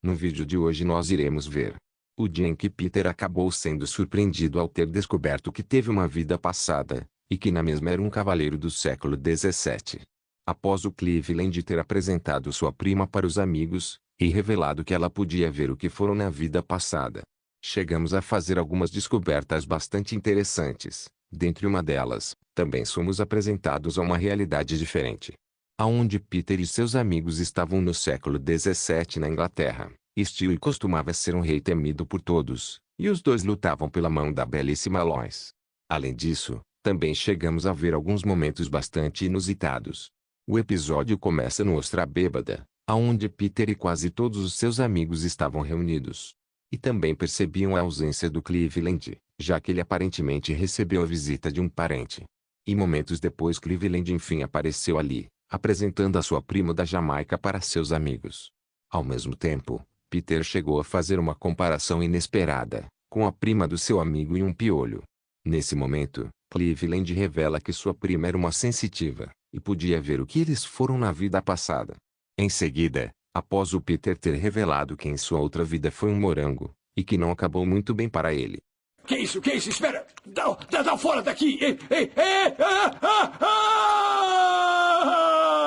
No vídeo de hoje nós iremos ver o dia em que Peter acabou sendo surpreendido ao ter descoberto que teve uma vida passada, e que na mesma era um cavaleiro do século XVII. Após o Cleveland ter apresentado sua prima para os amigos, e revelado que ela podia ver o que foram na vida passada, chegamos a fazer algumas descobertas bastante interessantes. Dentre uma delas, também somos apresentados a uma realidade diferente, aonde Peter e seus amigos estavam no século XVII na Inglaterra. Stewie costumava ser um rei temido por todos, e os dois lutavam pela mão da belíssima Lois. Além disso, também chegamos a ver alguns momentos bastante inusitados. O episódio começa no Ostra Bêbada, aonde Peter e quase todos os seus amigos estavam reunidos. E também percebiam a ausência do Cleveland, já que ele aparentemente recebeu a visita de um parente. E momentos depois Cleveland enfim apareceu ali, apresentando a sua prima da Jamaica para seus amigos. Ao mesmo tempo, Peter chegou a fazer uma comparação inesperada, com a prima do seu amigo e um piolho. Nesse momento, Cleveland revela que sua prima era uma sensitiva, e podia ver o que eles foram na vida passada. Em seguida, após o Peter ter revelado que em sua outra vida foi um morango, e que não acabou muito bem para ele. Que isso? Que isso? Espera! Dá fora daqui! Ei, ei, ei!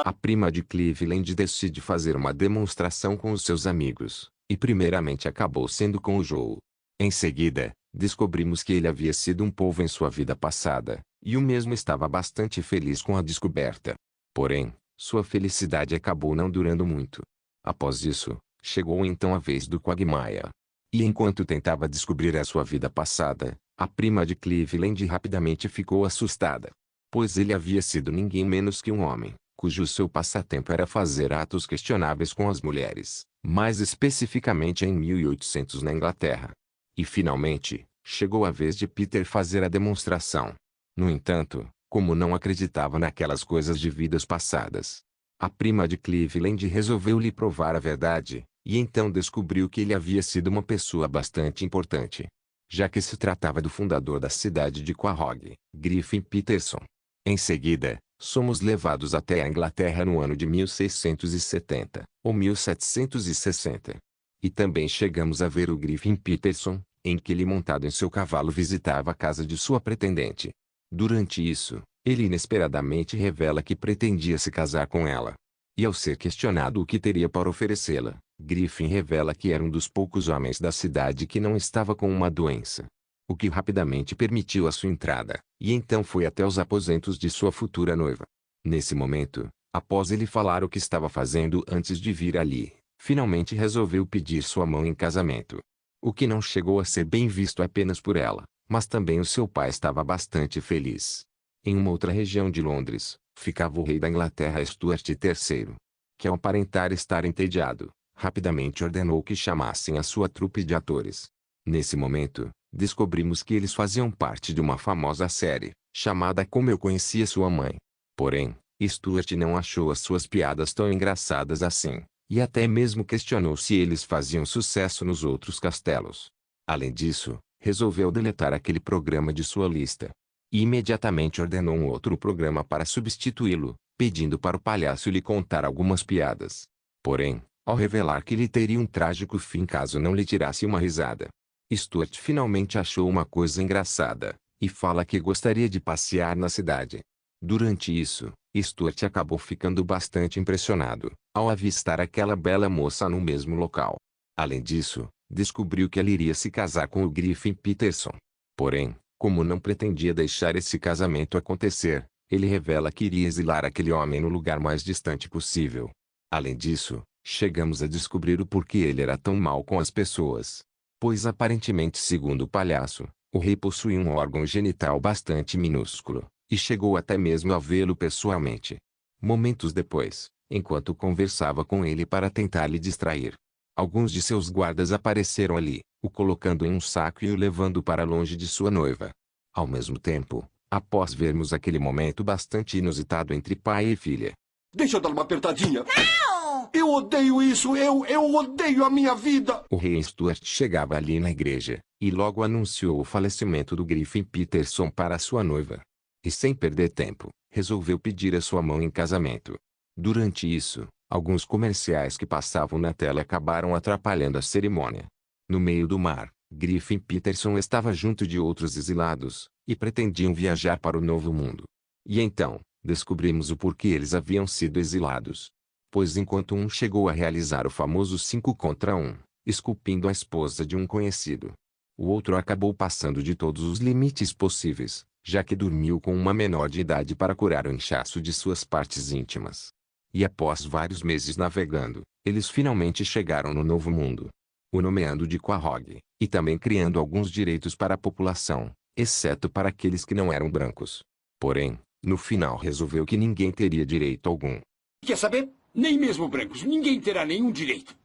A prima de Cleveland decide fazer uma demonstração com os seus amigos, e primeiramente acabou sendo com o Joe. Em seguida, descobrimos que ele havia sido um polvo em sua vida passada, e o mesmo estava bastante feliz com a descoberta. Porém, sua felicidade acabou não durando muito. Após isso, chegou então a vez do Quagmire. E enquanto tentava descobrir a sua vida passada, a prima de Cleveland rapidamente ficou assustada. Pois ele havia sido ninguém menos que um homem, cujo seu passatempo era fazer atos questionáveis com as mulheres, mais especificamente em 1800 na Inglaterra. E finalmente, chegou a vez de Peter fazer a demonstração. No entanto, como não acreditava naquelas coisas de vidas passadas, a prima de Cleveland resolveu lhe provar a verdade, e então descobriu que ele havia sido uma pessoa bastante importante, já que se tratava do fundador da cidade de Quahog, Griffin Peterson. Em seguida, somos levados até a Inglaterra no ano de 1670, ou 1760. E também chegamos a ver o Griffin Peterson, em que ele montado em seu cavalo visitava a casa de sua pretendente. Durante isso, ele inesperadamente revela que pretendia se casar com ela. E ao ser questionado o que teria para oferecê-la, Griffin revela que era um dos poucos homens da cidade que não estava com uma doença, o que rapidamente permitiu a sua entrada, e então foi até os aposentos de sua futura noiva. Nesse momento, após ele falar o que estava fazendo antes de vir ali, finalmente resolveu pedir sua mão em casamento. O que não chegou a ser bem visto apenas por ela, mas também o seu pai estava bastante feliz. Em uma outra região de Londres, ficava o rei da Inglaterra Stuart III, que ao aparentar estar entediado, rapidamente ordenou que chamassem a sua trupe de atores. Nesse momento, descobrimos que eles faziam parte de uma famosa série, chamada Como Eu Conhecia Sua Mãe. Porém, Stuart não achou as suas piadas tão engraçadas assim, e até mesmo questionou se eles faziam sucesso nos outros castelos. Além disso, resolveu deletar aquele programa de sua lista. E imediatamente ordenou um outro programa para substituí-lo, pedindo para o palhaço lhe contar algumas piadas. Porém, ao revelar que ele teria um trágico fim caso não lhe tirasse uma risada, Stuart finalmente achou uma coisa engraçada, e fala que gostaria de passear na cidade. Durante isso, Stuart acabou ficando bastante impressionado, ao avistar aquela bela moça no mesmo local. Além disso, descobriu que ela iria se casar com o Griffin Peterson. Porém, como não pretendia deixar esse casamento acontecer, ele revela que iria exilar aquele homem no lugar mais distante possível. Além disso, chegamos a descobrir o porquê ele era tão mau com as pessoas. Pois aparentemente segundo o palhaço, o rei possuía um órgão genital bastante minúsculo, e chegou até mesmo a vê-lo pessoalmente. Momentos depois, enquanto conversava com ele para tentar lhe distrair, alguns de seus guardas apareceram ali, o colocando em um saco e o levando para longe de sua noiva. Ao mesmo tempo, após vermos aquele momento bastante inusitado entre pai e filha. Deixa eu dar uma apertadinha. Não! Eu odeio isso! Eu odeio a minha vida! O rei Stuart chegava ali na igreja, e logo anunciou o falecimento do Griffin Peterson para sua noiva. E sem perder tempo, resolveu pedir a sua mão em casamento. Durante isso, Alguns comerciais que passavam na tela acabaram atrapalhando a cerimônia. No meio do mar, Griffin Peterson estava junto de outros exilados, e pretendiam viajar para o Novo Mundo. E então, descobrimos o porquê eles haviam sido exilados. Pois enquanto um chegou a realizar o famoso 5 contra 1, esculpindo a esposa de um conhecido, o outro acabou passando de todos os limites possíveis, já que dormiu com uma menor de idade para curar o inchaço de suas partes íntimas. E após vários meses navegando, eles finalmente chegaram no Novo Mundo, o nomeando de Quahog, e também criando alguns direitos para a população, exceto para aqueles que não eram brancos. Porém, no final resolveu que ninguém teria direito algum. Quer saber? Nem mesmo brancos. Ninguém terá nenhum direito.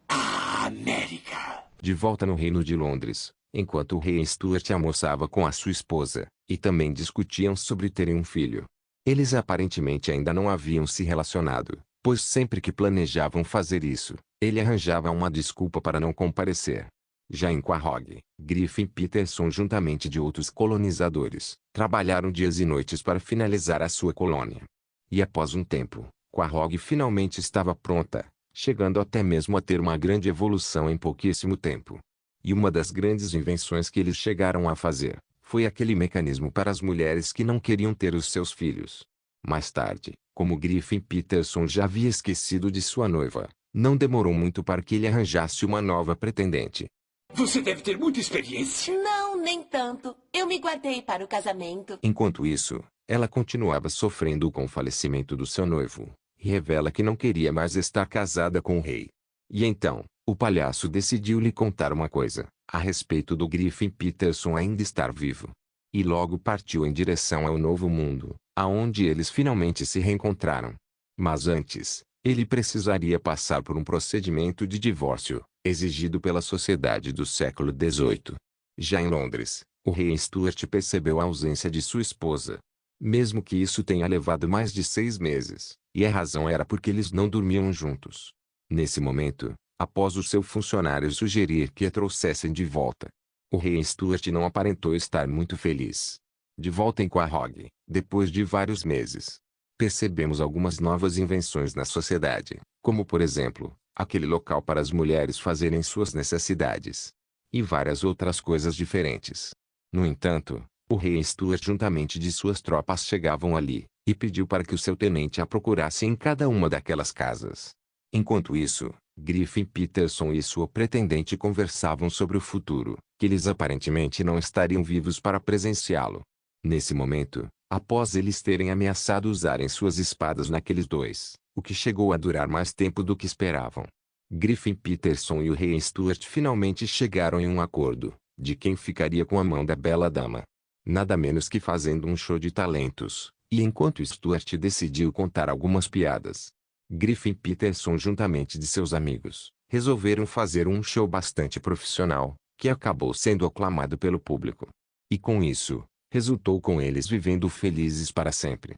A América. De volta no Reino de Londres, enquanto o rei Stuart almoçava com a sua esposa, e também discutiam sobre terem um filho. Eles aparentemente ainda não haviam se relacionado, pois sempre que planejavam fazer isso, ele arranjava uma desculpa para não comparecer. Já em Quahog, Griffin Peterson juntamente de outros colonizadores, trabalharam dias e noites para finalizar a sua colônia. E após um tempo, Quahog finalmente estava pronta, chegando até mesmo a ter uma grande evolução em pouquíssimo tempo. E uma das grandes invenções que eles chegaram a fazer, foi aquele mecanismo para as mulheres que não queriam ter os seus filhos. Mais tarde, como Griffin Peterson já havia esquecido de sua noiva, não demorou muito para que ele arranjasse uma nova pretendente. Você deve ter muita experiência. Não, nem tanto. Eu me guardei para o casamento. Enquanto isso, ela continuava sofrendo com o falecimento do seu noivo, e revela que não queria mais estar casada com o rei. E então, o palhaço decidiu lhe contar uma coisa, a respeito do Griffin Peterson ainda estar vivo. E logo partiu em direção ao Novo Mundo, aonde eles finalmente se reencontraram. Mas antes, ele precisaria passar por um procedimento de divórcio, exigido pela sociedade do século XVIII. Já em Londres, o rei Stuart percebeu a ausência de sua esposa. Mesmo que isso tenha levado mais de 6 meses, e a razão era porque eles não dormiam juntos. Nesse momento, após o seu funcionário sugerir que a trouxessem de volta, o rei Stuart não aparentou estar muito feliz. De volta em Quahog, depois de vários meses, percebemos algumas novas invenções na sociedade, como por exemplo, aquele local para as mulheres fazerem suas necessidades. E várias outras coisas diferentes. No entanto, o rei Stuart juntamente de suas tropas chegavam ali, e pediu para que o seu tenente a procurasse em cada uma daquelas casas. Enquanto isso, Griffin Peterson e sua pretendente conversavam sobre o futuro, que eles aparentemente não estariam vivos para presenciá-lo. Nesse momento, após eles terem ameaçado usarem suas espadas naqueles dois, o que chegou a durar mais tempo do que esperavam, Griffin Peterson e o rei Stuart finalmente chegaram em um acordo, de quem ficaria com a mão da bela dama. Nada menos que fazendo um show de talentos, e enquanto Stuart decidiu contar algumas piadas, Griffin Peterson juntamente de seus amigos, resolveram fazer um show bastante profissional, que acabou sendo aclamado pelo público. E com isso, resultou com eles vivendo felizes para sempre.